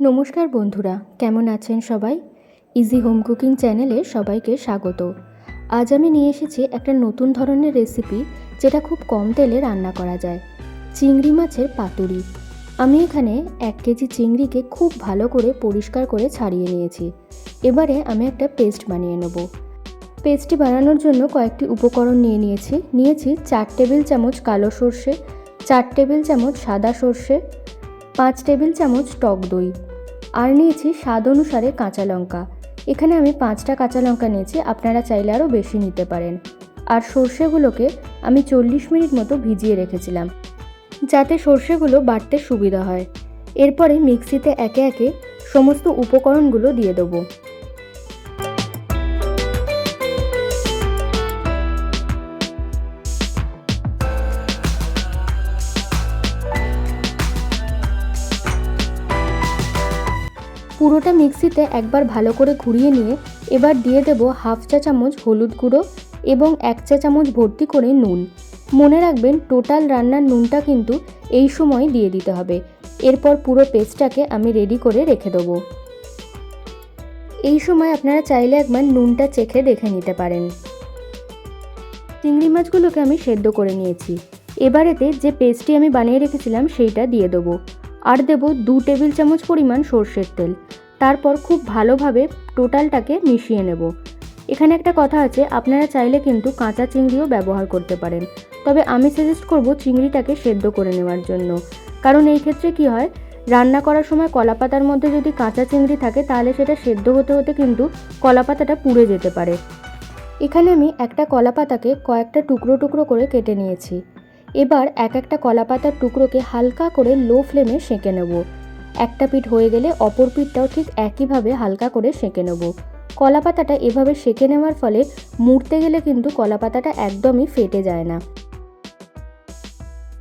নমস্কার বন্ধুরা, কেমন আছেন সবাই? ইজি হোম কুকিং চ্যানেলে সবাইকে স্বাগত। আজ আমি নিয়ে এসেছি একটা নতুন ধরনের রেসিপি, যেটা খুব কম তেলে রান্না করা যায়। চিংড়ি মাছের পাতুরি। আমি এখানে 1 কেজি চিংড়িকে খুব ভালো করে পরিষ্কার করে ছাড়িয়ে নিয়েছি। এবারে আমি একটা পেস্ট বানিয়ে নেব। পেস্টটি বানানোর জন্য কয়েকটি উপকরণ নিয়েছি 4 টেবিল চামচ কালো সর্ষে, 4 টেবিল চামচ সাদা সর্ষে, 5 টেবিল চামচ টক দই, আর নিয়েছি স্বাদ অনুসারে কাঁচা লঙ্কা। এখানে আমি 5টা কাঁচা লঙ্কা নিয়েছি, আপনারা চাইলে আরও বেশি নিতে পারেন। আর সর্ষেগুলোকে আমি 40 মিনিট মতো ভিজিয়ে রেখেছিলাম, যাতে সর্ষেগুলো বাটতে সুবিধা হয়। এরপরে মিক্সিতে একে একে সমস্ত উপকরণগুলো দিয়ে দেবো। পুরোটা মিক্সিতে একবার ভালো করে ঘুরিয়ে নিয়ে এবার দিয়ে দেব হাফ চা চামচ হলুদ গুঁড়ো এবং 1 চা চামচ ভর্তি করে নুন। মনে রাখবেন, টোটাল রান্নার নুনটা কিন্তু এই সময় দিয়ে দিতে হবে। এরপর পুরো পেস্টটাকে আমি রেডি করে রেখে দেবো। এই সময় আপনারা চাইলে একবার নুনটা চেখে দেখে নিতে পারেন। চিংড়ি মাছগুলোকে আমি সেদ্ধ করে নিয়েছি। এবারেতে যে পেস্টটি আমি বানিয়ে রেখেছিলাম সেইটা দিয়ে দেবো, আর দেবো 2 টেবিল চামচ পরিমাণ সর্ষের তেল। তারপর খুব ভালোভাবে টোটালটাকে মিশিয়ে নেব। এখানে একটা কথা আছে, আপনারা চাইলে কিন্তু কাঁচা চিংড়িও ব্যবহার করতে পারেন, তবে আমি সাজেস্ট করব চিংড়িটাকে সেদ্ধ করে নেওয়ার জন্য। কারণ এই ক্ষেত্রে কি হয়, রান্না করার সময় কলাপাতার মধ্যে যদি কাঁচা চিংড়ি থাকে তাহলে সেটা সেদ্ধ হতে হতে কিন্তু কলাপাতাটা পুড়ে যেতে পারে। এখানে আমি একটা কলাপাতাকে কয়েকটা টুকরো টুকরো করে কেটে নিয়েছি। এবার একটা কলাপাতার টুকরোকে হালকা করে লো ফ্লেমে সেঁকে নেব। একটা পিঠ হয়ে গেলে অপর পিঠটাও ঠিক একইভাবে হালকা করে সেঁকে নেব। কলাপাতাটা এভাবে সেঁকে নেওয়ার ফলে মুড়তে গেলে কিন্তু কলাপাতাটা একদমই ফেটে যায় না।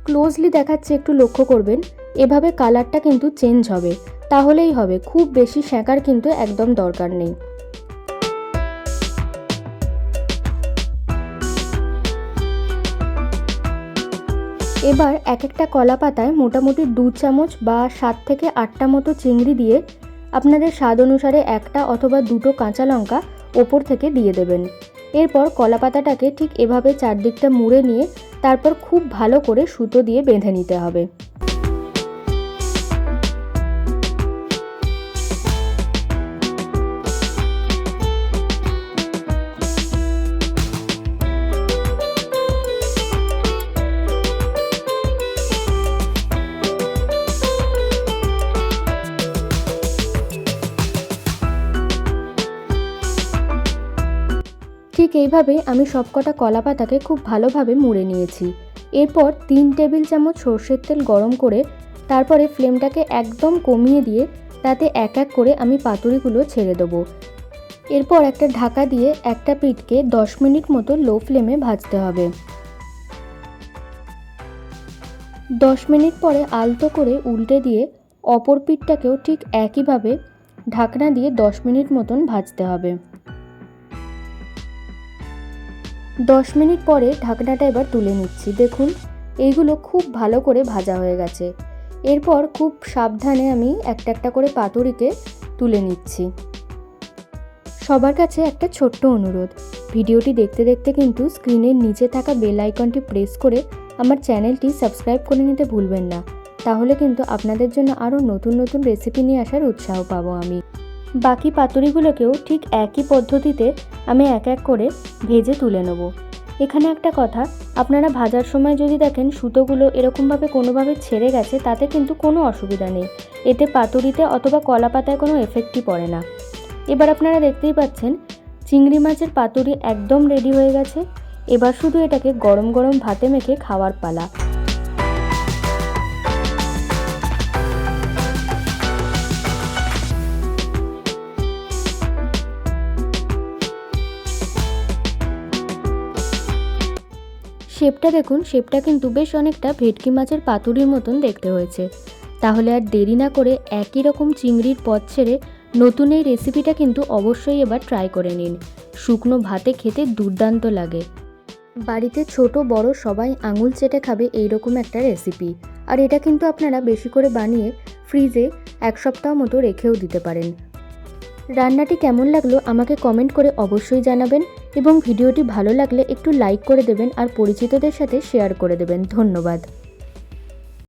ক্লোজলি দেখাচ্ছে, একটু লক্ষ্য করবেন। এভাবে কালারটা কিন্তু চেঞ্জ হবে, তাহলেই হবে। খুব বেশি সেঁকার কিন্তু একদম দরকার নেই। এবার একটা কলা পাতায় মোটামুটি 2 চামচ বা 7 থেকে 8টা মতো চিংড়ি দিয়ে আপনাদের স্বাদ অনুসারে 1টা অথবা 2টো কাঁচা লঙ্কা ওপর থেকে দিয়ে দেবেন। এরপর কলা পাতাটাকে ঠিক এভাবে চারদিকটা মুড়ে নিয়ে তারপর খুব ভালো করে সুতো দিয়ে বেঁধে নিতে হবে। ঠিক এইভাবে আমি সবকটা কলা পাতাকে খুব ভালোভাবে মুড়ে নিয়েছি। এরপর 3 টেবিল চামচ সর্ষের তেল গরম করে তারপরে ফ্লেমটাকে একদম কমিয়ে দিয়ে তাতে এক এক করে আমি পাতুরিগুলো ছেড়ে দেবো। এরপর একটা ঢাকা দিয়ে একটা পিঠকে 10 মিনিট মতো লো ফ্লেমে ভাজতে হবে। 10 মিনিট পরে আলতো করে উল্টে দিয়ে অপর পিঠটাকেও ঠিক একইভাবে ঢাকনা দিয়ে 10 মিনিট মতন ভাজতে হবে। 10 মিনিট পরে ঢাকনাটা এবার তুলে নিচ্ছি। দেখুন, এইগুলো খুব ভালো করে ভাজা হয়ে গেছে। এরপর খুব সাবধানে আমি একটা করে পাতুরিকে তুলে নিচ্ছি। সবার কাছে একটা ছোট্ট অনুরোধ, ভিডিওটি দেখতে দেখতে কিন্তু স্ক্রিনের নিচে থাকা বেল আইকনটি প্রেস করে আমার চ্যানেলটি সাবস্ক্রাইব করে নিতে ভুলবেন না। তাহলে কিন্তু আপনাদের জন্য আরও নতুন নতুন রেসিপি নিয়ে আসার উৎসাহ পাবো আমি। বাকি পাতুরিগুলোকেও ঠিক একই পদ্ধতিতে আমি এক এক করে ভেজে তুলে নেব। এখানে একটা কথা, আপনারা ভাজার সময় যদি দেখেন সুতোগুলো এরকমভাবে কোনোভাবে ছেড়ে গেছে, তাতে কিন্তু কোনো অসুবিধা নেই। এতে পাতুরিতে অথবা কলা পাতায় কোনো এফেক্টই পড়ে না। এবার আপনারা দেখতেই পাচ্ছেন চিংড়ি মাছের পাতুরি একদম রেডি হয়ে গেছে। এবার শুধু এটাকে গরম গরম ভাতে মেখে খাওয়ার পালা। শেপটা দেখুন, শেপটা কিন্তু বেশ অনেকটা ভেটকি মাছের পাতুরির মতন দেখতে হয়েছে। তাহলে আর দেরি না করে একই রকম চিংড়ির পদ ছেড়ে নতুন এই রেসিপিটা কিন্তু অবশ্যই এবার ট্রাই করে নিন। শুকনো ভাতে খেতে দুর্দান্ত লাগে। বাড়িতে ছোট বড় সবাই আঙুল চেটে খাবে এইরকম একটা রেসিপি। আর এটা কিন্তু আপনারা বেশি করে বানিয়ে ফ্রিজে 1 সপ্তাহ মতো রেখেও দিতে পারেন। রান্নাটি কেমন লাগলো আমাকে কমেন্ট করে অবশ্যই জানাবেন এবং ভিডিওটি ভালো লাগলে একটু লাইক করে দেবেন আর পরিচিতদের সাথে শেয়ার করে দেবেন। ধন্যবাদ।